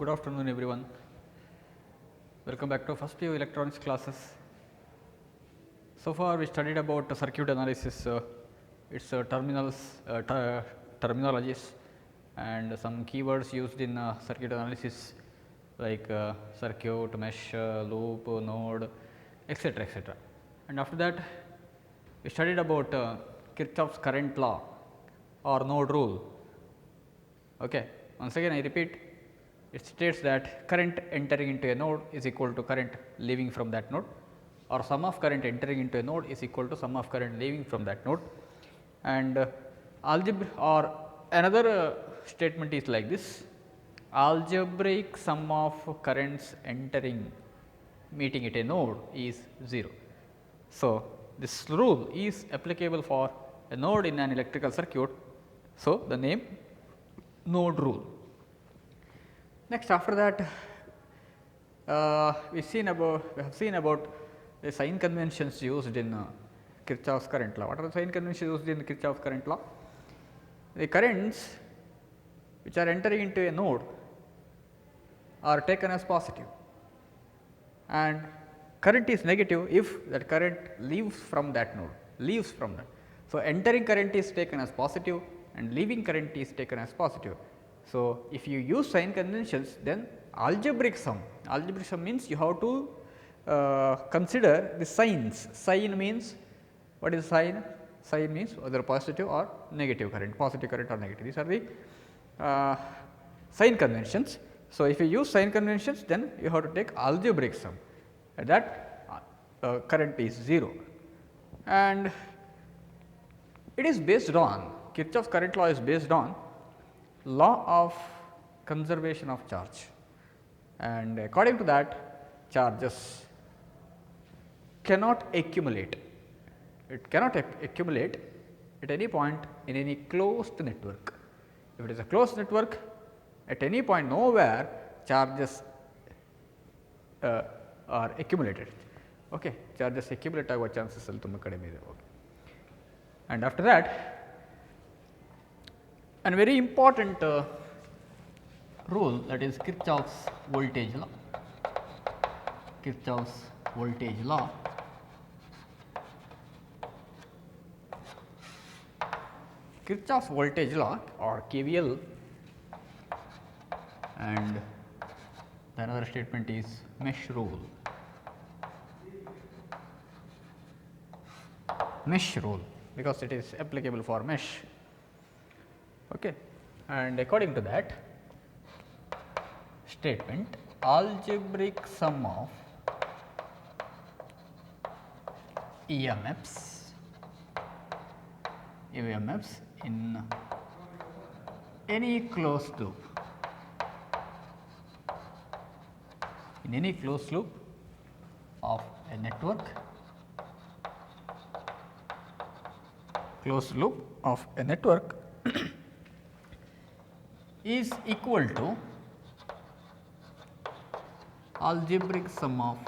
Good afternoon, everyone. Welcome back to first year electronics classes. So far, we studied about circuit analysis, its terminologies, and some keywords used in circuit analysis like circuit, mesh, loop, node, etc., etc. And after that, we studied about Kirchhoff's current law or node rule. Okay. Once again, I repeat, it states that current entering into a node is equal to current leaving from that node, or sum of current entering into a node is equal to sum of current leaving from that node. And algebra or another statement is like this: algebraic sum of currents entering meeting at a node is 0. So, this rule is applicable for a node in an electrical circuit. So, the name node rule. Next, after that, we have seen about the sign conventions used in Kirchhoff's current law. What are the sign conventions used in Kirchhoff's current law? The currents which are entering into a node are taken as positive, and current is negative if that current leaves from that node, So, entering current is taken as positive and leaving current is taken as positive. So, if you use sign conventions, then algebraic sum means you have to consider the signs. Sign means, what is sign? Sign means whether positive or negative current, positive current or negative. These are the sign conventions. So, if you use sign conventions, then you have to take algebraic sum, and that current is 0, and it is based on Kirchhoff's current law is based on law of conservation of charge, and according to that, charges cannot accumulate. It cannot accumulate at any point in any closed network. If it is a closed network, at any point nowhere charges are accumulated. Okay. Charges accumulate aguva chances alli tumba kadime ide. And after that, and very important rule, that is Kirchhoff's voltage law. Kirchhoff's voltage law Kirchhoff's voltage law or KVL, and the another statement is mesh rule. Mesh rule, because it is applicable for mesh. Okay. And according to that statement, algebraic sum of EMFs in any closed loop, of a network, is equal to algebraic sum of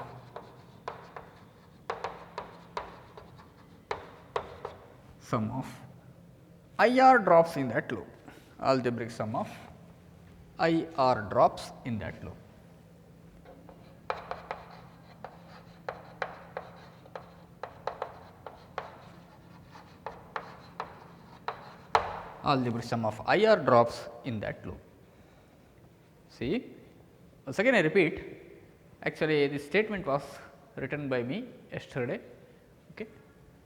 IR drops in that loop, algebraic sum of IR drops in that loop. Algebraic sum of IR drops in that loop. See, once again I repeat, actually this statement was written by me yesterday. Okay.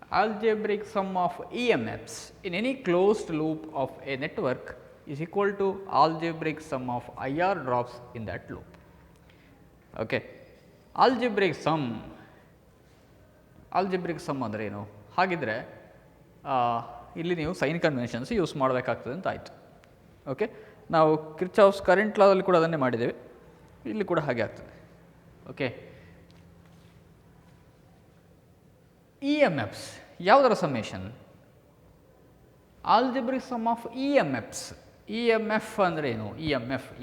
Algebraic sum of EMFs in any closed loop of a network is equal to algebraic sum of IR drops in that loop. Okay. Algebraic sum ಅಂದರೆ ಏನು? ಹಾಗಿದ್ರೆ ಇಲ್ಲಿ ನೀವು sign conventions use ಮಾಡಬೇಕಾಗ್ತದೆ ಅಂತ ಆಯಿತು. Okay. ನಾವು Kirchhoff's current ಲಾದಲ್ಲಿ ಕೂಡ ಅದನ್ನೇ ಮಾಡಿದ್ದೇವೆ, ಇಲ್ಲಿ ಕೂಡ ಹಾಗೆ ಆಗ್ತದೆ. ಓಕೆ. EMFs ಯಾವುದರ summation? Algebraic sum of EMFs. EMF ಅಂದರೆ ಏನು?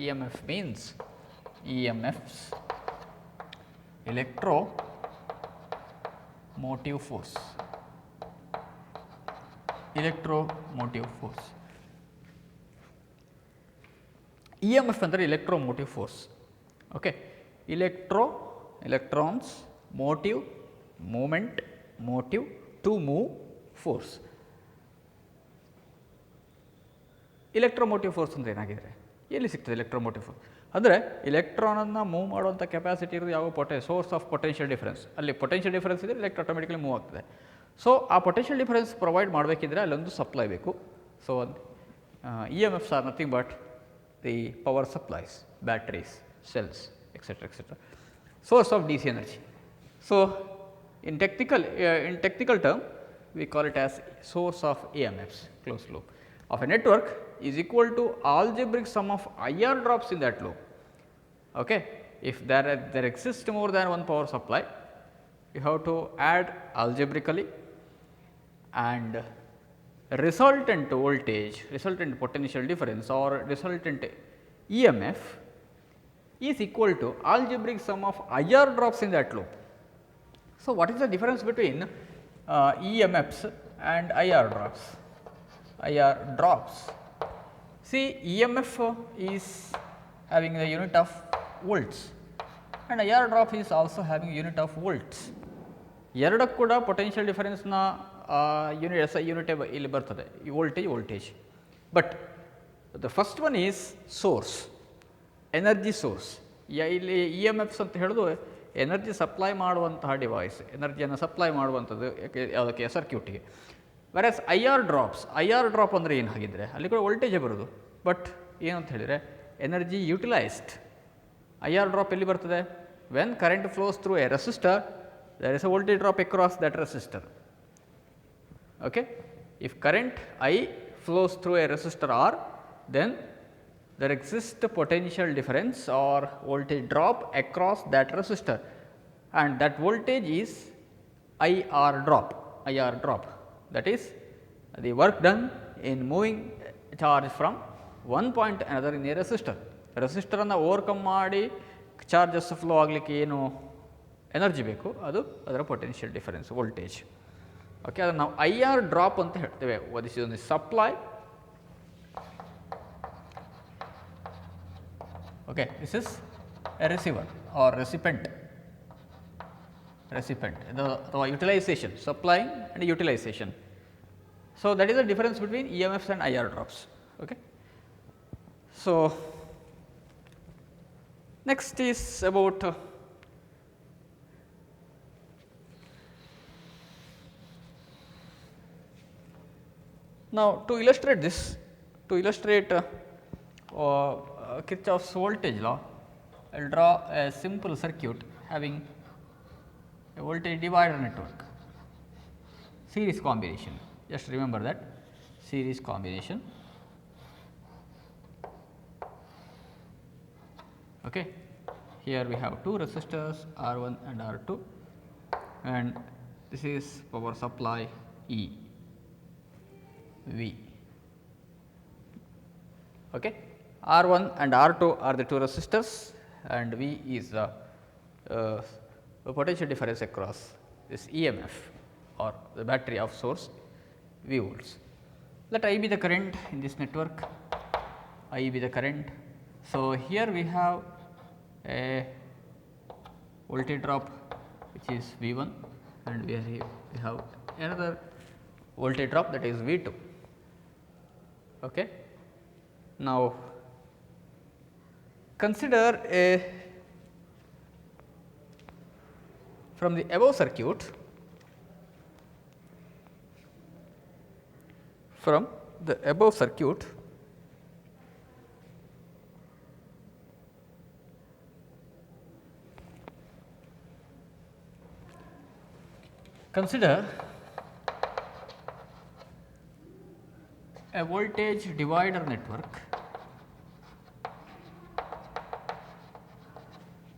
EMF means EMFs electro motive force. EMF ಅಂದರೆ electromotive force. Okay. Electrons, motive, movement, motive, to move, force. Electromotive force ಅಂದರೆ ಏನಾಗಿದೆ, ಎಲ್ಲಿ ಸಿಗ್ತದೆ ಎಲೆಕ್ಟ್ರೋಮೋಟಿವ್ ಫೋರ್ಸ್ ಅಂದರೆ ಎಲೆಕ್ಟ್ರಾನನ್ನು ಮೂವ್ ಮಾಡುವಂಥ ಕೆಪಾಸಿಟಿ ಇರೋದು ಯಾವ ಸೋರ್ಸ್ ಆಫ್ ಪೊಟೆನ್ಷಿಯಲ್ ಡಿಫರೆನ್ಸ್. ಅಲ್ಲಿ ಪೊಟೆನ್ಷಿಯಲ್ ಡಿಫರೆನ್ಸ್ ಇದ್ದರೆ ಎಲೆಕ್ಟ್ರೋ ಆಟೋಮೆಟಿಕಲಿ ಮೂವ್ ಆಗ್ತದೆ. ಸೊ ಆ ಪೊಟೆನ್ಷಿಯಲ್ ಡಿಫರೆನ್ಸ್ ಪ್ರೊವೈಡ್ ಮಾಡಬೇಕಿದ್ರೆ ಅಲ್ಲೊಂದು ಸಪ್ಲೈ ಬೇಕು. So E M Fs are nothing but the power supplies, batteries, cells, etc. Source of DC energy. So in technical term we call it as source of EMFs, closed loop of a network is equal to algebraic sum of IR drops in that loop. Okay. If there exists more than one power supply, you have to add algebraically, and resultant voltage, resultant potential difference or resultant EMF is equal to algebraic sum of IR drops in that loop. So what is the difference between EMFs and IR drops? IR drops. See, EMF is having the unit of volts and IR drop is also having unit of volts. ಎರಡಕ್ಕೂ ಕೂಡ potential ಡಿಫರೆನ್ಸ್ನ unit ಇಲ್ಲಿ ಬರ್ತದೆ, ಈ voltage. But the first one is source, energy source. ಇಲ್ಲಿ E M ಎಫ್ಸ್ ಅಂತ ಹೇಳೋದು energy supply ಮಾಡುವಂತಹ device, ಎನರ್ಜಿಯನ್ನು supply ಮಾಡುವಂಥದ್ದು ಯಾವುದಕ್ಕೆ, ಸರ್ಕ್ಯೂಟಿಗೆ. ವೆರಸ್ ಐ ಆರ್ ಡ್ರಾಪ್ ಅಂದರೆ ಏನು ಹಾಗಿದ್ರೆ ಅಲ್ಲಿ ಕೂಡ ವೋಲ್ಟೇಜೇ ಬರೋದು, ಬಟ್ ಏನಂತ ಹೇಳಿದರೆ energy utilised. I R drop ಎಲ್ಲಿ ಬರ್ತದೆ, when current flows through a resistor there is a voltage drop across that resistor. Okay. If current I flows through a resistor R, then there exists a potential difference or voltage drop across that resistor, and that voltage is IR drop. That is the work done in moving charge from one point to another in a resistor. Resistor ಅನ್ನು overcome ಮಾಡಿ charges flow ಆಗಲಿಕ್ಕೆ ಏನು energy ಬೇಕು, ಅದು ಅದರ potential difference voltage. Okay, ಅದನ್ನು ನಾವು I R drop ಅಂತ ಹೇಳ್ತೇವೆ. This is supply. Okay, this is a receiver or recipient ಅಥವಾ utilisation, supplying and utilisation. So that is the difference between E M Fs and I R drops. Okay, so next is about now to illustrate this, Kirchhoff's voltage law, I will draw a simple circuit having a voltage divider network, series combination. Just remember that, series combination. Okay. Here we have two resistors R1 and R2, and this is power supply E V. Okay. R1 and R2 are the two resistors, and V is the potential difference across this EMF or the battery of source V volts. Let I be the current in this network, I be the current. So here we have a voltage drop which is V1, and we have another voltage drop that is V2. Okay. Now consider from the above circuit, consider a voltage divider network.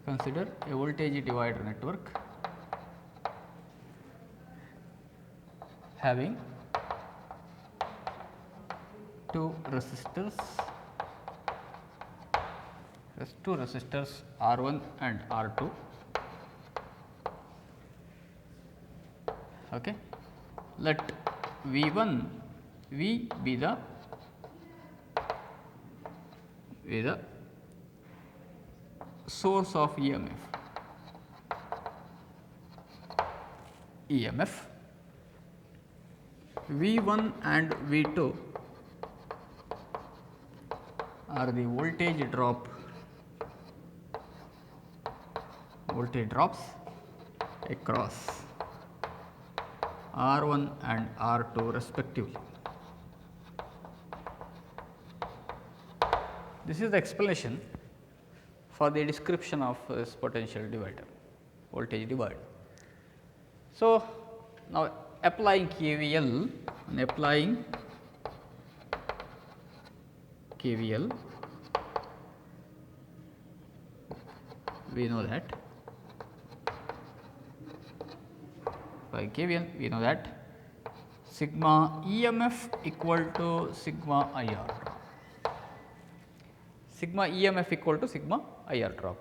Consider a voltage divider network having two resistors R1 and R2. Okay. Let V1 V be the source of EMF V1 and V2 are the voltage drops across R1 and R2 respectively. This is the explanation for the description of this potential divider, voltage divider. So, now applying KVL, we know that by KVL we know that sigma EMF equal to sigma IR. Sigma EMF equal to sigma IR drop.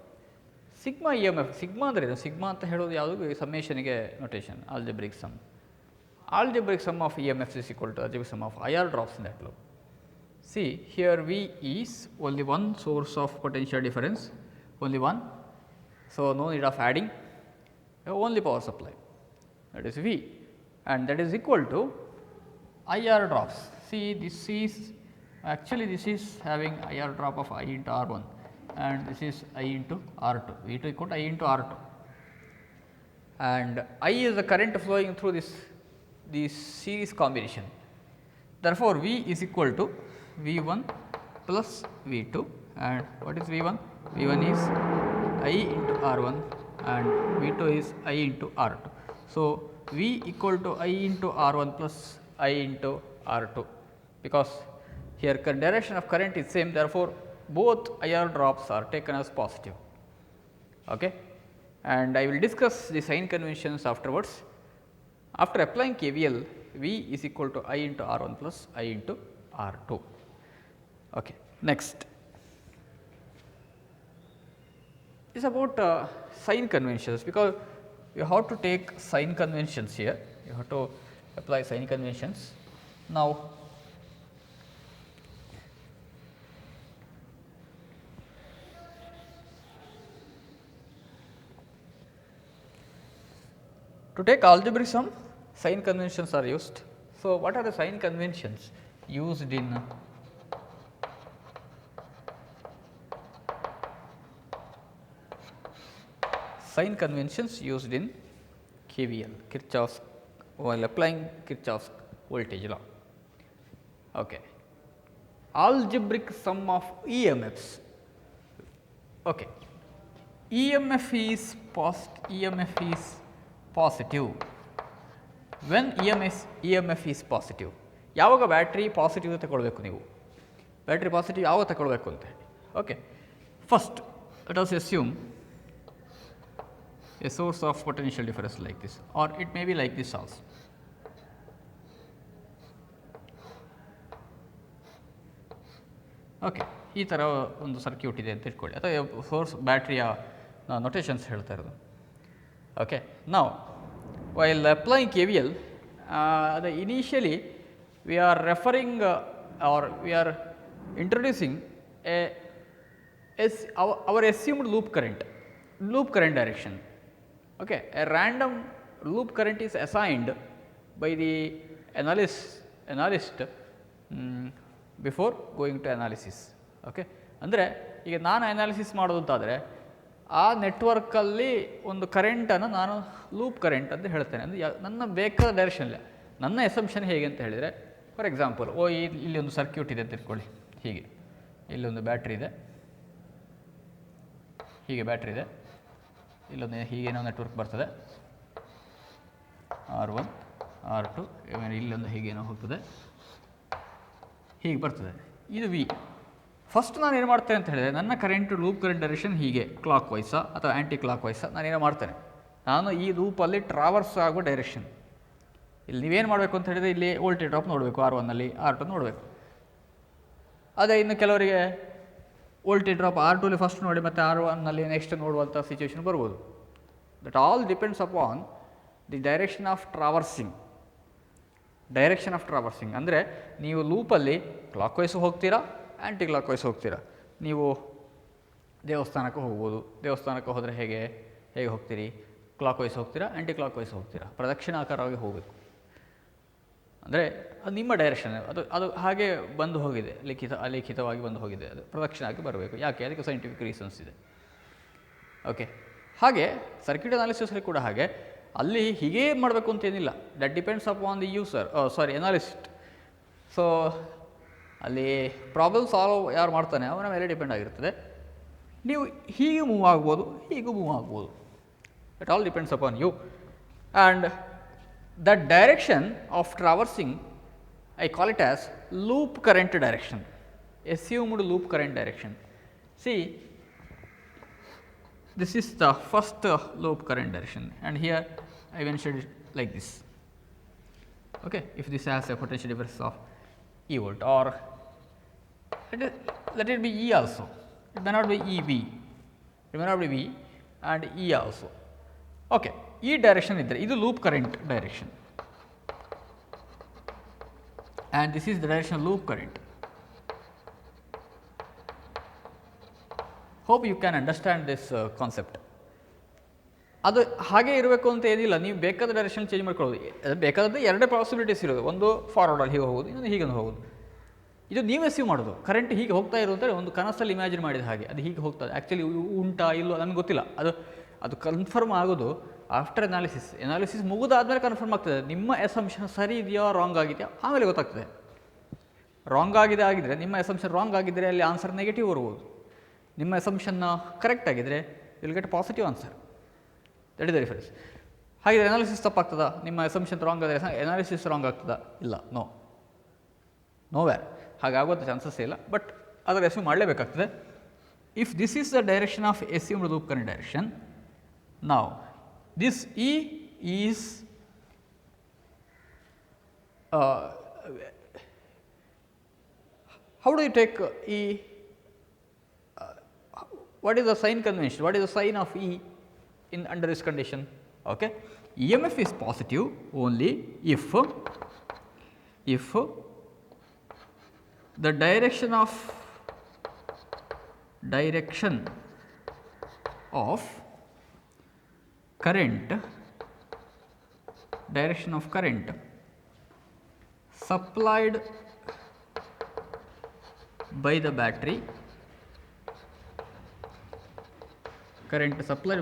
Sigma EMF, sigma ಅಂದರೆ sigma ಅಂತ ಹೇಳೋದು ಯಾವುದು ಸಮ್ಮೇಷನ್ಗೆ notation, algebraic sum. Algebraic sum of EMF is equal to algebraic sum of IR drops in that loop. See, here V is only one source of potential difference, only one. So, no need of adding, only power supply, that is V, and that is equal to IR drops. See, this is actually this is having IR drop of I into R1 and this is I into R2, V2 equal to I into R2, and I is the current flowing through this series combination. Therefore, V is equal to V1 plus V2, and what is V1? V1 is I into R1 and V2 is I into R2. So, V equal to I into R1 plus I into R2, because here direction of current is same, therefore, both IR drops are taken as positive. Okay? And I will discuss the sign conventions afterwards. After applying KVL, V is equal to I into R1 plus I into R2. Okay. Next is about sign conventions, because you have to take sign conventions here, you have to apply sign conventions. Now, to take algebraic sum, sign conventions are used. So, what are the sign conventions used in KVL, Kirchhoff's, while applying Kirchhoff's voltage law? Okay. Algebraic sum of EMFs. Okay. EMF is positive when EMF is positive. ಯಾವಾಗ battery positive ತಗೊಳ್ಬೇಕು, ನೀವು battery positive ಯಾವಾಗ ತಗೊಳ್ಬೇಕು ಅಂತ ಹೇಳಿ. Okay, first let us assume a source of potential difference like this, or it may be like this also. Okay, ಈ ಥರ ಒಂದು ಸರ್ಕ್ಯೂಟ್ ಇದೆ ಅಂತ ಇಟ್ಕೊಳ್ಳಿ, ಅಥವಾ ಸೋರ್ಸ್ ಬ್ಯಾಟ್ರಿಯ ನೊಟೇಷನ್ಸ್ ಹೇಳ್ತಾ ಇರೋದು. ಓಕೆ, ನಾವು while applying KVL, initially we are referring or we are introducing our assumed loop current direction. Okay, a random loop current is assigned by the analyst before going to analysis. Okay, ಅಂದರೆ ಈಗ ನಾನು analysis ಮಾಡೋದು ಅಂತಾದರೆ ಆ ನೆಟ್ವರ್ಕಲ್ಲಿ ಒಂದು ಕರೆಂಟನ್ನು ನಾನು loop current ಅಂತ ಹೇಳ್ತೇನೆ. ಅಂದರೆ ನನ್ನ ಬೇಕಾದ ಡೈರೆಕ್ಷನಲ್ಲಿ ನನ್ನ ಎಸಂಪ್ಷನ್ ಹೇಗೆ ಅಂತ ಹೇಳಿದರೆ, ಫಾರ್ ಎಕ್ಸಾಂಪಲ್, ಇಲ್ಲಿ ಒಂದು ಸರ್ಕ್ಯೂಟ್ ಇದೆ ಅಂತ ಇಟ್ಕೊಳ್ಳಿ, ಹೀಗೆ ಇಲ್ಲೊಂದು ಬ್ಯಾಟ್ರಿ ಇದೆ, ಹೀಗೆ ಬ್ಯಾಟ್ರಿ ಇದೆ, ಇಲ್ಲೊಂದು ಹೀಗೇನೋ ನೆಟ್ವರ್ಕ್ ಬರ್ತದೆ R1 R2, ಇಲ್ಲೊಂದು ಹೀಗೇನೋ ಹೋಗ್ತದೆ, ಹೀಗೆ ಬರ್ತದೆ, ಇದು ವಿ. ಫಸ್ಟ್ ನಾನು ಏನು ಮಾಡ್ತೇನೆ ಅಂತ ಹೇಳಿದರೆ, ನನ್ನ ಕರೆಂಟ್ ಲೂಪ್ ಕರೆಂಟ್ ಡೈರೆಕ್ಷನ್ ಹೀಗೆ ಕ್ಲಾಕ್ ವೈಸಾ ಅಥವಾ ಆ್ಯಂಟಿ ಕ್ಲಾಕ್ ವೈಸಾ ನಾನೇನೋ ಮಾಡ್ತೇನೆ, ನಾನು ಈ ಲೂಪಲ್ಲಿ ಟ್ರಾವರ್ಸ್ ಆಗುವ ಡೈರೆಕ್ಷನ್. ಇಲ್ಲಿ ನೀವೇನು ಮಾಡಬೇಕು ಅಂತ ಹೇಳಿದರೆ, ಇಲ್ಲಿ ವೋಲ್ಟೇಜ್ ಡ್ರಾಪ್ ನೋಡಬೇಕು, R1ನಲ್ಲಿ R2 ನೋಡಬೇಕು. ಅದೇ ಇನ್ನು ಕೆಲವರಿಗೆ ವೋಲ್ಟೇಜ್ ಡ್ರಾಪ್ R2ಲಿ ಫಸ್ಟ್ ನೋಡಿ ಮತ್ತು R1ನಲ್ಲಿ ನೆಕ್ಸ್ಟ್ ನೋಡುವಂಥ ಸಿಚುವೇಷನ್ ಬರ್ಬೋದು. That all depends upon the direction of traversing. ಅಂದರೆ ನೀವು ಲೂಪಲ್ಲಿ ಕ್ಲಾಕ್ ವೈಸು ಹೋಗ್ತೀರಾ, ಆ್ಯಂಟಿ ಕ್ಲಾಕ್ ವೈಸ್ ಹೋಗ್ತೀರಾ. ನೀವು ದೇವಸ್ಥಾನಕ್ಕೆ ಹೋಗ್ಬೋದು. ದೇವಸ್ಥಾನಕ್ಕೆ ಹೋದರೆ ಹೇಗೆ ಹೋಗ್ತೀರಿ? ಕ್ಲಾಕ್ ವೈಸ್ ಹೋಗ್ತೀರಾ, ಆ್ಯಂಟಿ ಕ್ಲಾಕ್ ವೈಸ್ ಹೋಗ್ತೀರಾ, ಪ್ರದಕ್ಷಿಣಾಕಾರವಾಗಿ ಹೋಗಬೇಕು. ಅಂದರೆ ಅದು ನಿಮ್ಮ ಡೈರೆಕ್ಷನ್, ಅದು ಹಾಗೆ ಬಂದು ಹೋಗಿದೆ, ಅಲಿಖಿತವಾಗಿ ಬಂದು ಹೋಗಿದೆ. ಅದು ಪ್ರದಕ್ಷಿಣಾಗಿ ಬರಬೇಕು. ಯಾಕೆ? ಅದಕ್ಕೆ ಸೈಂಟಿಫಿಕ್ ರೀಸನ್ಸ್ ಇದೆ. ಓಕೆ. ಹಾಗೆ ಸರ್ಕ್ಯೂಟ್ ಅನಾಲಿಸಿಸಲ್ಲಿ ಕೂಡ ಹಾಗೆ, ಅಲ್ಲಿ ಹೀಗೇ ಮಾಡಬೇಕು ಅಂತೇನಿಲ್ಲ. That depends upon the user, analyst. So ಅಲ್ಲಿ ಪ್ರಾಬ್ಲಮ್ ಸಾಲ್ವ್ ಯಾರು ಮಾಡ್ತಾನೆ ಅವನ ಮೇಲೆ ಡಿಪೆಂಡ್ ಆಗಿರ್ತದೆ. ನೀವು ಹೀಗೆ ಮೂವ್ ಆಗ್ಬೋದು, ಹೀಗೂ ಮೂವ್ ಆಗ್ಬೋದು. It all depends upon you. And that direction of traversing, I call it as loop current direction, assumed loop current direction. See, this is the first loop current direction, and here I mentioned it like this. Okay, if this has a potential difference of E volt, or let it be E also, it may not be EB, it may not be V and E also. Okay. ಈ direction ಇದ್ದರೆ ಇದು loop current direction, and this is the direction loop current. Hope you can understand this concept. ಅದು ಹಾಗೆ ಇರಬೇಕು ಅಂತ ಏನಿಲ್ಲ, ನೀವು ಬೇಕಾದ ಡೈರೆಕ್ಷನ್ ಚೇಂಜ್ ಮಾಡ್ಕೊಳ್ಳೋದು. ಬೇಕಾದದ್ದು ಎರಡೇ ಪಾಸಿಬಿಲಿಟೀಸ್ ಇರೋದು, ಒಂದು ಫಾರ್ವರ್ಡಲ್ಲಿ ಹೀಗೆ ಹೋಗೋದು, ಇನ್ನೊಂದು ಹೀಗೆ ಹೋಗೋದು. ಇದು ನೀವೇ ಸೀವ್ ಮಾಡೋದು. ಕರೆಂಟ್ ಹೀಗೆ ಹೋಗ್ತಾ ಇರುವಂಥ ಒಂದು ಕನಸಲ್ಲಿ ಇಮ್ಯಾಜಿನ್ ಮಾಡಿದ ಹಾಗೆ ಅದು ಹೀಗೆ ಹೋಗ್ತದೆ. ಆ್ಯಕ್ಚುಲಿ ಉಂಟಾ ಇಲ್ಲೋ ನಮಗೆ ಗೊತ್ತಿಲ್ಲ. ಅದು ಕನ್ಫರ್ಮ್ ಆಗೋದು ಆಫ್ಟರ್ ಎನಾಲಿಸಿಸ್ ಮುಗಿದಾದ್ಮೇಲೆ ಕನ್ಫರ್ಮ್ ಆಗ್ತದೆ. ನಿಮ್ಮ ಎಸಂಪ್ಷನ್ ಸರಿ ಇದೆಯಾ ರಾಂಗ್ ಆಗಿದೆಯಾ ಆಮೇಲೆ ಗೊತ್ತಾಗ್ತದೆ. ರಾಂಗ್ ಆಗಿದ್ದರೆ ನಿಮ್ಮ ಎಸಂಪ್ಷನ್ ರಾಂಗ್ ಆಗಿದ್ದರೆ ಅಲ್ಲಿ ಆನ್ಸರ್ ನೆಗೆಟಿವ್ ಬರ್ಬೋದು. ನಿಮ್ಮ ಎಸಂಪ್ಷನ್ನ ಕರೆಕ್ಟ್ ಆಗಿದ್ದರೆ will get positive answer. That is the difference. ಹಾಗಿದ್ರೆ ಎನಾಲಿಸಿಸ್ ತಪ್ಪಾಗ್ತದಾ? ನಿಮ್ಮ ಎಸಂಪ್ಷನ್ ರಾಂಗ್ ಆದರೆ ಎನಾಲಿಸಿಸ್ ರಾಂಗ್ ಆಗ್ತದಾ? ಇಲ್ಲ, ನೋವ್ಯಾರ್. ಹಾಗಾಗುವಂಥ ಚಾನ್ಸಸ್ ಇಲ್ಲ. ಬಟ್ ಅದರ ಎಸ್ಯೂಮ್ ಮಾಡಲೇಬೇಕಾಗ್ತದೆ. If this is the direction of assumed loop current direction, now this E is how do you take E? What is the sign convention? What is the sign of E in under this condition? Okay, EMF is positive only if the direction of current supplied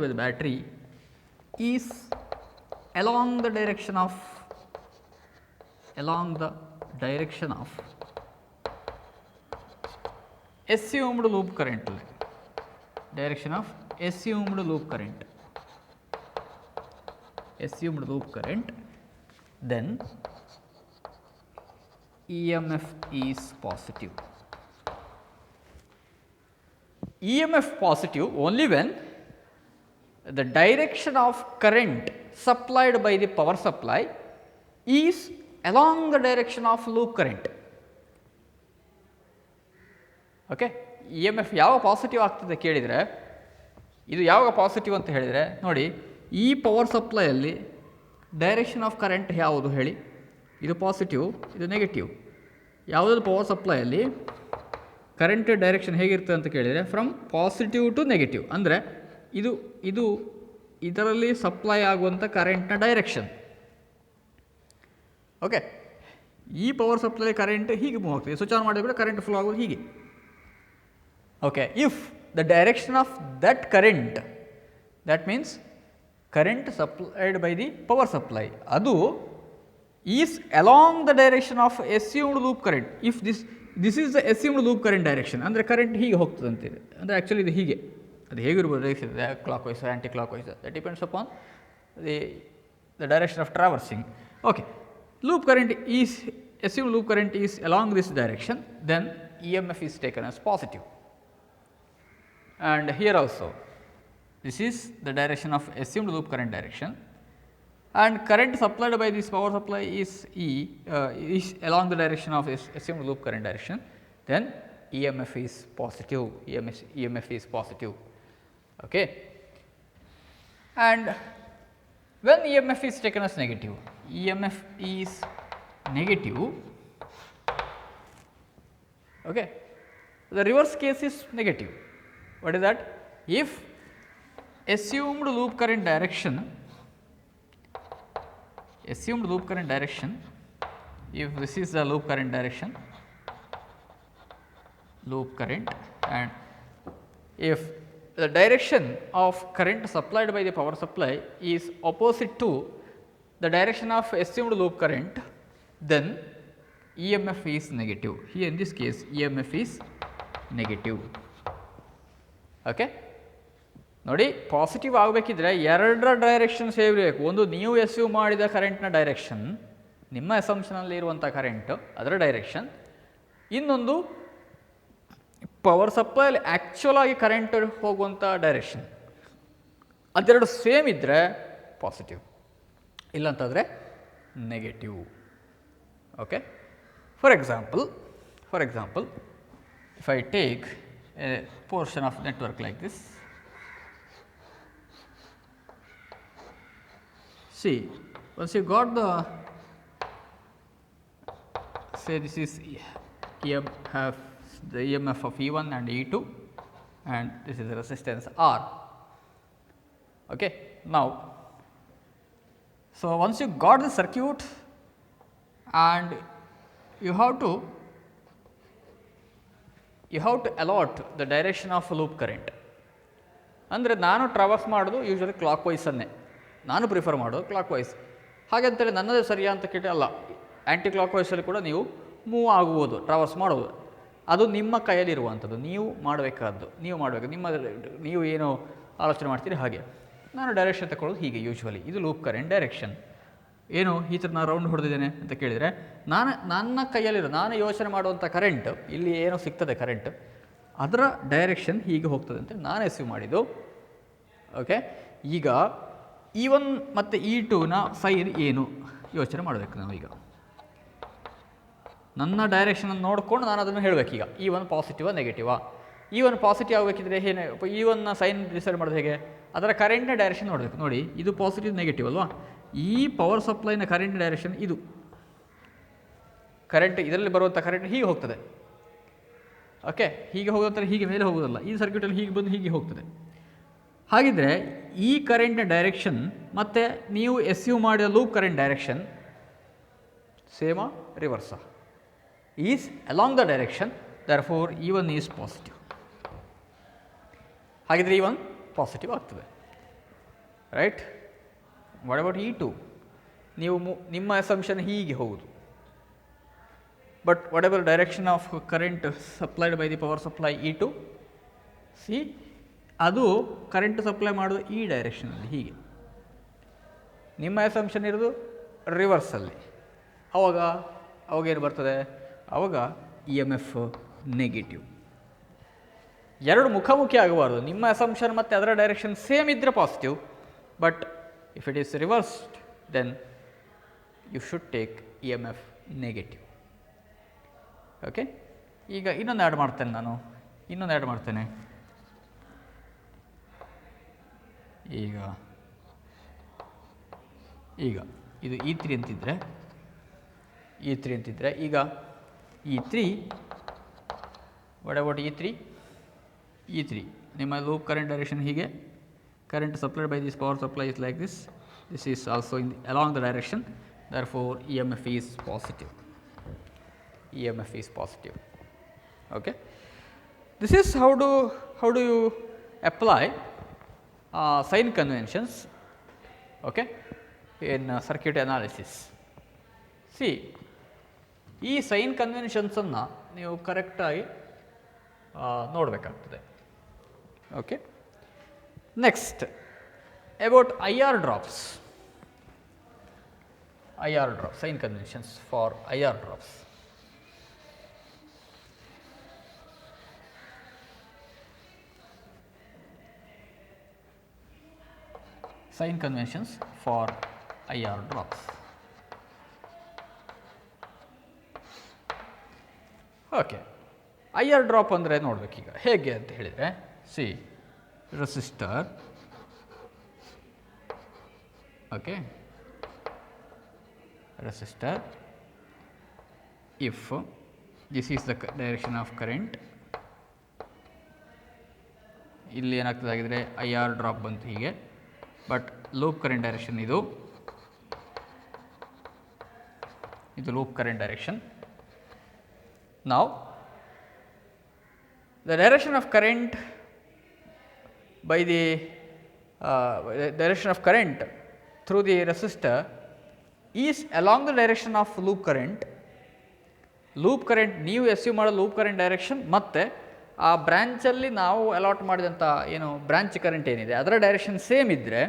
by the battery is along the direction of assumed loop current, then EMF is positive. EMF positive only when the direction of current supplied by the power supply is along the direction of loop current. Okay, E M F ಯಾವಾಗ positive ಆಗ್ತದೆ ಕೇಳಿದರೆ, ಇದು ಯಾವಾಗ positive ಅಂತ ಹೇಳಿದರೆ ನೋಡಿ, ಈ power ಸಪ್ಲೈಯಲ್ಲಿ direction of current ಯಾವುದು ಹೇಳಿ? ಇದು ಪಾಸಿಟಿವ್, ಇದು ನೆಗೆಟಿವ್. ಯಾವುದಾದ್ರು ಪವರ್ ಸಪ್ಲೈಯಲ್ಲಿ ಕರೆಂಟ್ ಡೈರೆಕ್ಷನ್ ಹೇಗಿರ್ತದೆ ಅಂತ ಕೇಳಿದರೆ ಫ್ರಮ್ ಪಾಸಿಟಿವ್ ಟು ನೆಗೆಟಿವ್. ಅಂದರೆ ಇದು ಇದರಲ್ಲಿ ಸಪ್ಲೈ ಆಗುವಂಥ ಕರೆಂಟ್ನ ಡೈರೆಕ್ಷನ್. ಓಕೆ, ಈ ಪವರ್ ಸಪ್ಲೈ ಕರೆಂಟ್ ಹೀಗೆ ಮೂವ್ ಆಗ್ತದೆ. ಸ್ವಿಚ್ ಆನ್ ಮಾಡಿದ್ರೆ ಕೂಡ ಕರೆಂಟ್ ಫ್ಲೋ ಆಗೋದು ಹೀಗೆ. Okay, if the direction of that current, that means current supplied by the power supply, adu is along the direction of assumed loop current. If this is the assumed loop current direction, ಅಂದರೆ current ಹೀಗೆ ಹೋಗ್ತದೆ ಅಂತಿದೆ. ಅಂದರೆ actually ಇದು ಹೀಗೆ, ಅದು ಹೇಗಿರ್ಬೋದು direction, clockwise anticlockwise, that depends upon the direction of traversing. Okay, loop current is assumed loop current is along this direction, then EMF is taken as positive. And here also this is the direction of assumed loop current direction, and current supplied by this power supply is is along the direction of assumed loop current direction, then EMF is positive. EMF is positive. Okay, and when EMF is taken as negative, EMF is negative. Okay, the reverse case is negative. What is that? If assumed loop current direction, if this is the loop current direction, and if the direction of current supplied by the power supply is opposite to the direction of assumed loop current, then EMF is negative. Here in this case EMF is negative. Okay. ನೋಡಿ, positive ಆಗಬೇಕಿದ್ರೆ ಎರಡರ direction same ಇರಬೇಕು. ಒಂದು ನೀವು assume ಮಾಡಿದ ಕರೆಂಟ್ನ direction, ನಿಮ್ಮ ಅಸಂಪ್ಷನಲ್ಲಿ ಇರುವಂಥ current ಅದರ ಡೈರೆಕ್ಷನ್, ಇನ್ನೊಂದು ಪವರ್ ಸಪ್ಲೈಲಿ ಆ್ಯಕ್ಚುಲ್ ಆಗಿ ಕರೆಂಟ್ ಹೋಗುವಂಥ ಡೈರೆಕ್ಷನ್, ಅದೆರಡು ಸೇಮ್ ಇದ್ದರೆ ಪಾಸಿಟಿವ್, ಇಲ್ಲಂತಂದರೆ negative. Okay. For example, if I take a portion of network like this, see, once you got the, say this is have the EMF of E1 and E2, and this is the resistance R. Okay. Now, so once you got the circuit, and you have to allot the direction of loop current. ಅಂದರೆ ನಾನು traverse ಮಾಡೋದು usually clock ವೈಸನ್ನೇ ನಾನು prefer ಮಾಡೋದು, clock wise. ಹಾಗಂತೇಳಿ ನನ್ನದೇ ಸರಿಯಾ ಅಂತ ಕೇಳಿ ಅಲ್ಲ, ಆ್ಯಂಟಿ ಕ್ಲಾಕ್ ವೈಸಲ್ಲಿ ಕೂಡ ನೀವು ಮೂವ್ ಆಗುವುದು, ಟ್ರಾವರ್ಸ್ ಮಾಡೋದು, ಅದು ನಿಮ್ಮ ಕೈಯಲ್ಲಿರುವಂಥದ್ದು, ನೀವು ಮಾಡಬೇಕಾದ್ದು, ನೀವು ಏನು ಆಲೋಚನೆ ಮಾಡ್ತೀರಿ ಹಾಗೆ. ನಾನು ಡೈರೆಕ್ಷನ್ ತಗೊಳ್ಳೋದು ಹೀಗೆ ಯೂಶ್ವಲಿ. ಇದು ಲೂಪ್ ಕರೆಂಟ್ ಡೈರೆಕ್ಷನ್. ಏನು ಈ ಥರ ನಾನು ರೌಂಡ್ ಹೊಡೆದಿದ್ದೇನೆ ಅಂತ ಕೇಳಿದರೆ, ನನ್ನ ಕೈಯಲ್ಲಿರೋ, ನಾನು ಯೋಚನೆ ಮಾಡುವಂಥ ಕರೆಂಟ್, ಇಲ್ಲಿ ಏನೋ ಸಿಗ್ತದೆ ಕರೆಂಟ್, ಅದರ ಡೈರೆಕ್ಷನ್ ಹೀಗೆ ಹೋಗ್ತದೆ ಅಂತ ನಾನು ಎಸ್ಯೂಮ್ ಮಾಡಿದ್ದು. ಓಕೆ. ಈಗ E1 ಮತ್ತು E2ನ ಸೈನ್ ಏನು ಯೋಚನೆ ಮಾಡಬೇಕು ನಾವೀಗ. ನನ್ನ ಡೈರೆಕ್ಷನನ್ನು ನೋಡಿಕೊಂಡು ನಾನು ಅದನ್ನು ಹೇಳಬೇಕೀಗ, E1 ಪಾಸಿಟಿವಾ ನೆಗೆಟಿವಾ. E1 ಪಾಸಿಟಿವ್ ಆಗಬೇಕಿದ್ರೆ ಏನು, E1ನ ಸೈನ್ ಡಿಸೈಡ್ ಮಾಡೋದು ಹೇಗೆ, ಅದರ ಕರೆಂಟ್ನ ಡೈರೆಕ್ಷನ್ ನೋಡಬೇಕು. ನೋಡಿ, ಇದು ಪಾಸಿಟಿವ್ ನೆಗೆಟಿವ್ ಅಲ್ವಾ, ಈ ಪವರ್ ಸಪ್ಲೈನ ಕರೆಂಟ್ ಡೈರೆಕ್ಷನ್ ಇದು. ಕರೆಂಟ್ ಇದರಲ್ಲಿ ಬರುವಂಥ ಕರೆಂಟ್ ಹೀಗೆ ಹೋಗ್ತದೆ. ಓಕೆ. ಹೀಗೆ ಹೋಗೋದ್ರೆ ಹೀಗೆ ಮೇಲೆ ಹೋಗೋದಲ್ಲ, ಈ ಸರ್ಕ್ಯೂಟಲ್ಲಿ ಹೀಗೆ ಬಂದು ಹೀಗೆ ಹೋಗ್ತದೆ. ಹಾಗಿದ್ರೆ ಈ ಕರೆಂಟ್ನ ಡೈರೆಕ್ಷನ್ ಮತ್ತು ನೀವು ಎಸ್ಯೂಮ್ ಮಾಡಿದ ಲೂಪ್ ಕರೆಂಟ್ ಡೈರೆಕ್ಷನ್ ಸೇಮಾ ರಿವರ್ಸಾ? Is along the direction, therefore E1 is positive. ಹಾಗಿದ್ರೆ E1 ಪಾಸಿಟಿವ್ ಆಗ್ತದೆ, ರೈಟ್? What about E2? ನೀವು ನಿಮ್ಮ ಅಸಂಪ್ಷನ್ ಹೀಗೆ ಹೋಗುದು, but what ever direction of current supplied by the power supply E2, C ಅದು current supply ಮಾಡೋದು ಈ ಡೈರೆಕ್ಷನಲ್ಲಿ ಹೀಗೆ. ನಿಮ್ಮ ಅಸಂಪ್ಷನ್ ಇರೋದು ರಿವರ್ಸಲ್ಲಿ. ಅವಾಗೇನು ಬರ್ತದೆ? ಆವಾಗ EMF ನೆಗೆಟಿವ್. ಎರಡು ಮುಖಾಮುಖಿ ಆಗಬಾರ್ದು. ನಿಮ್ಮ ಅಸಂಪ್ಷನ್ ಮತ್ತು ಅದರ ಡೈರೆಕ್ಷನ್ ಸೇಮ್ ಇದ್ದರೆ positive, but if it is reversed then you should take EMF negative. Okay. ಈಗ ಇನ್ನೊಂದು ಆ್ಯಡ್ ಮಾಡ್ತೇನೆ. ಈಗ ಇದು E3 ಅಂತಿದ್ರೆ, ಈಗ E3, ವಾಟ್ ಅಬೌಟ್ E3? ನಿಮ್ಮ ಲೂಪ್ ಕರೆಂಟ್ ಡೈರೆಕ್ಷನ್ ಹೀಗೆ, current supplied by this power supply is like this is also along the direction, therefore EMF is positive. Okay. This is how do you apply sign conventions, okay, in circuit analysis. See, ಈ sign ಕನ್ವೆನ್ಷನ್ಸನ್ನು ನೀವು ಕರೆಕ್ಟಾಗಿ ನೋಡಬೇಕಾಗ್ತದೆ. Okay. Next about IR drops, sign conventions for IR drops. Sign conventions for IR drops. Okay. IR drop ಅಂದರೆ ನೋಡಬೇಕೀಗ ಹೇಗೆ ಅಂತ ಹೇಳಿದರೆ, see resistor, okay, resistor, if this is the direction of current, ಇಲ್ಲಿ ಏನಾಗ್ತದೆ ಆಗಿದ್ರೆ ಐ ಆರ್ ಡ್ರಾಪ್ ಬಂತು ಹೀಗೆ, ಬಟ್ ಲೂಪ್ ಕರೆಂಟ್ ಡೈರೆಕ್ಷನ್ ಇದು ಲೂಪ್ ಕರೆಂಟ್ ಡೈರೆಕ್ಷನ್. ನಾವು the direction of current by the direction of current through the resistor is along the direction of loop current. Loop current ನೀವು assume ಮಾಡೋ loop current direction ಮತ್ತು ಆ ಬ್ರ್ಯಾಂಚಲ್ಲಿ ನಾವು allot ಮಾಡಿದಂಥ ಏನು branch current ಏನಿದೆ ಅದರ ಡೈರೆಕ್ಷನ್ ಸೇಮ್ ಇದ್ದರೆ,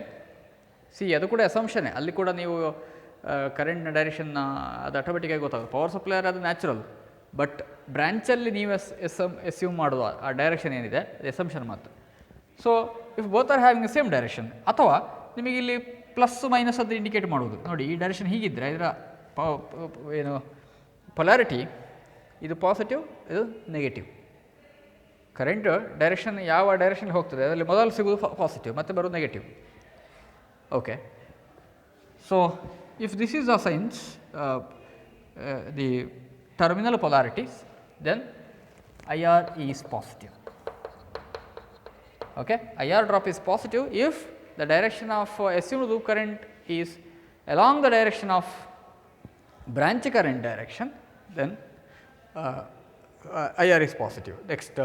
ಅದು ಕೂಡ ಅಸಂಪ್ಷನ್ನೇ, ಅಲ್ಲಿ ಕೂಡ ನೀವು ಕರೆಂಟ್ನ ಡೈರೆಕ್ಷನ್ನ ಅದು ಆಟೋಮೆಟಿಕ್ಕಾಗಿ ಗೊತ್ತಾಗುತ್ತೆ. ಪವರ್ ಸಪ್ಲೈಯರ್ ಅದು ನ್ಯಾಚುರಲ್, ಬಟ್ ಬ್ರ್ಯಾಂಚಲ್ಲಿ ನೀವು ಎಸ್ಯೂಮ್ ಮಾಡುವ ಆ ಡೈರೆಕ್ಷನ್ ಏನಿದೆ ಅದು ಎಸಂಪ್ಷನ್ ಮಾತ್ರ. So if both are having the same direction, ಅಥವಾ ನಿಮಗೆ ಇಲ್ಲಿ ಪ್ಲಸ್ ಮೈನಸ್ ಅದು ಇಂಡಿಕೇಟ್ ಮಾಡುವುದು ನೋಡಿ, ಈ ಡೈರೆಕ್ಷನ್ ಹೀಗಿದ್ದರೆ ಇದರ ಏನು ಪೊಲಾರಿಟಿ ಇದು ಪಾಸಿಟಿವ್, ಇದು ನೆಗೆಟಿವ್. ಕರೆಂಟ್ ಡೈರೆಕ್ಷನ್ ಯಾವ ಡೈರೆಕ್ಷನ್ಗೆ ಹೋಗ್ತದೆ ಅದರಲ್ಲಿ ಮೊದಲು ಸಿಗೋದು ಪಾಸಿಟಿವ್ ಮತ್ತು ಬರೋದು negative. Okay, so if this is the science the terminal polarities, then IR is positive. Okay, IR drop is positive if the direction of assumed loop current is along the direction of branch current direction, then IR is positive. Next,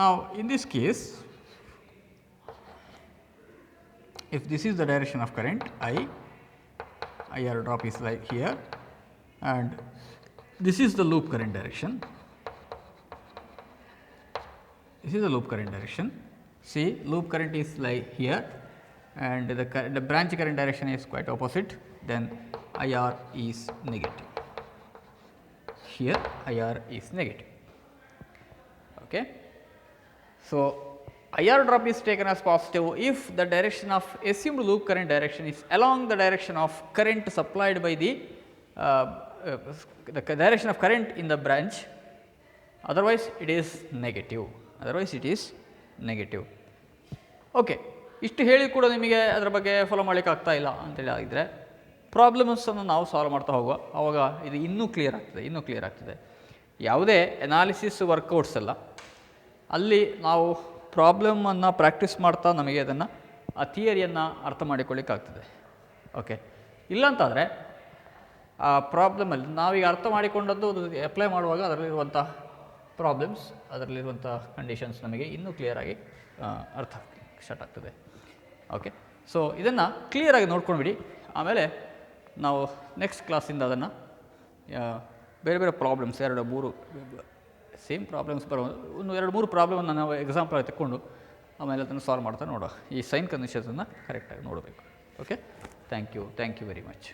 now in this case, if this is the direction of current IR drop is like here, and this is the loop current direction. This is the loop current direction. See, loop current is like here, and the branch current direction is quite opposite. Then IR is negative. Here IR is negative. Okay. So IR drop is taken as positive if the direction of assumed loop current direction is along the direction of current supplied by the direction of current in the branch, otherwise it is negative. Okay, ಇಷ್ಟು ಹೇಳಿ ಕೂಡ ನಿಮಗೆ ಅದರ ಬಗ್ಗೆ follow ಮಾಡಲಿಕ್ಕೆ ಆಗ್ತಾ ಇಲ್ಲ ಅಂತೇಳಿ ಆಗಿದ್ದರೆ ಪ್ರಾಬ್ಲಮ್ಸನ್ನು ನಾವು ಸಾಲ್ವ್ ಮಾಡ್ತಾ ಹೋಗುವ, ಆವಾಗ ಇದು ಇನ್ನೂ ಕ್ಲಿಯರ್ ಆಗ್ತದೆ. ಯಾವುದೇ ಎನಾಲಿಸಿಸ್ ವರ್ಕೌಟ್ಸ್ ಅಲ್ಲ, ಅಲ್ಲಿ ನಾವು ಪ್ರಾಬ್ಲಮನ್ನು ಪ್ರಾಕ್ಟೀಸ್ ಮಾಡ್ತಾ ನಮಗೆ ಅದನ್ನು ಆ ಥಿಯರಿಯನ್ನು ಅರ್ಥ ಮಾಡಿಕೊಳ್ಳಿಕ್ಕಾಗ್ತದೆ. ಓಕೆ, ಇಲ್ಲಂತಾದರೆ ಆ ಪ್ರಾಬ್ಲಮಲ್ಲಿ ನಾವೀಗ ಅರ್ಥ ಮಾಡಿಕೊಂಡದ್ದು ಅಪ್ಲೈ ಮಾಡುವಾಗ ಅದರಲ್ಲಿರುವಂಥ ಪ್ರಾಬ್ಲಮ್ಸ್, ಅದರಲ್ಲಿರುವಂಥ ಕಂಡೀಷನ್ಸ್ ನಮಗೆ ಇನ್ನೂ ಕ್ಲಿಯರಾಗಿ ಅರ್ಥ ಸ್ಟಾರ್ಟ್ ಆಗ್ತದೆ. ಓಕೆ, ಸೊ ಇದನ್ನು ಕ್ಲಿಯರಾಗಿ ನೋಡ್ಕೊಂಡ್ಬಿಡಿ. ಆಮೇಲೆ ನಾವು ನೆಕ್ಸ್ಟ್ ಕ್ಲಾಸಿಂದ ಅದನ್ನು ಬೇರೆ ಬೇರೆ ಪ್ರಾಬ್ಲಮ್ಸ್ 2-3 ಸೇಮ್ ಪ್ರಾಬ್ಲಮ್ಸ್ ಬರೋ 1-2-3 ಪ್ರಾಬ್ಲಮನ್ನು ನಾವು ಎಕ್ಸಾಂಪಲ್ ಆಗಿ ತಗೊಂಡು ಆಮೇಲೆ ಅದನ್ನು ಸಾಲ್ವ್ ಮಾಡ್ತಾ ನೋಡುವ. ಈ ಸೈನ್ ಕನ್ವೆನ್ಷನ್ಸನ್ನು ಕರೆಕ್ಟಾಗಿ ನೋಡಬೇಕು. Okay, thank you very much.